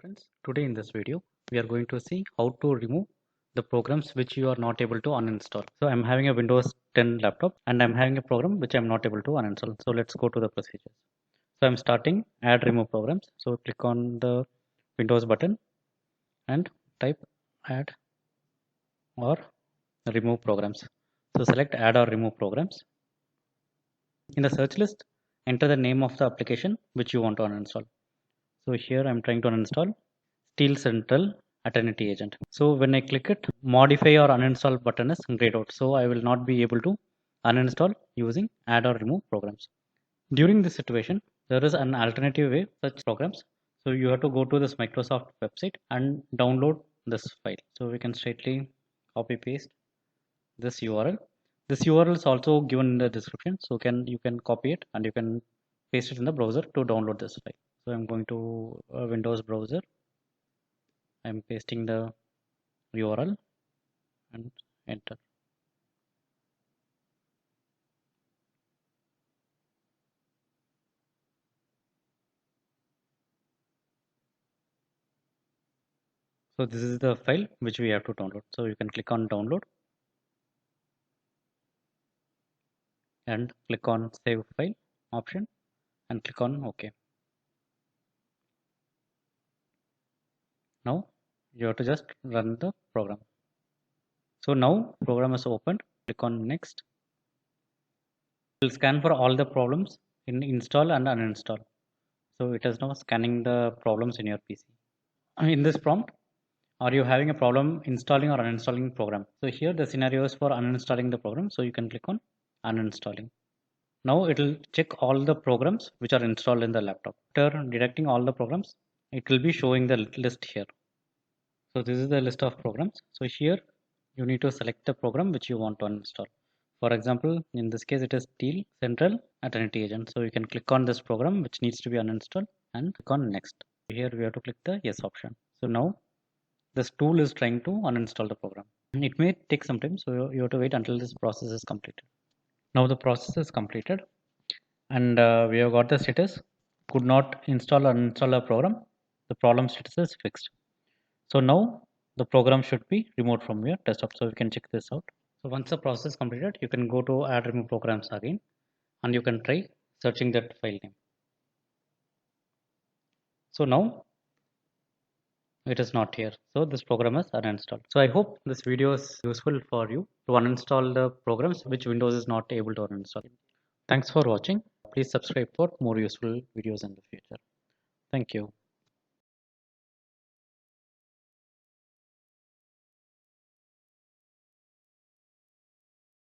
Friends, today in this video we are going to see how to remove the programs which you are not able to uninstall. So I'm having a Windows 10 laptop and I'm having a program which I'm not able to uninstall. So let's go to the procedures. So I'm starting add remove programs. So click on the Windows button and type add or remove programs. So select add or remove programs. In the search list, enter the name of the application which you want to uninstall. So here I'm trying to uninstall Steel Central Eternity Agent. So when I click it, modify or uninstall button is grayed out. So I will not be able to uninstall using add or remove programs. During this situation, there is an alternative way such programs. So you have to go to this Microsoft website and download this file. So we can straightly copy paste this URL. This URL is also given in the description. So you can copy it and you can paste it in the browser to download this file. So I'm going to Windows browser. I'm pasting the URL and enter. So this is the file which we have to download. So you can click on download and click on save file option and click on OK. Now you have to just run the program. So now program is opened. Click on next. It will scan for all the problems in install and uninstall. So it is now scanning the problems in your PC. In this prompt, are you having a problem installing or uninstalling program? So here the scenario is for uninstalling the program. So you can click on uninstalling. Now it will check all the programs which are installed in the laptop. After detecting all the programs, it will be showing the list here. So this is the list of programs. So here you need to select the program which you want to uninstall. For example, in this case, it is Steel Central Eternity Agent. So you can click on this program which needs to be uninstalled and click on next. Here we have to click the yes option. So now this tool is trying to uninstall the program. It may take some time, so you have to wait until this process is completed. Now the process is completed and we have got the status could not install or uninstall a program. The problem status is fixed. So now the program should be removed from your desktop. So you can check this out. So once the process is completed, you can go to add remove programs again and you can try searching that file name. So now it is not here. So this program is uninstalled. So I hope this video is useful for you to uninstall the programs which Windows is not able to uninstall. Thanks for watching. Please subscribe for more useful videos in the future. Thank you.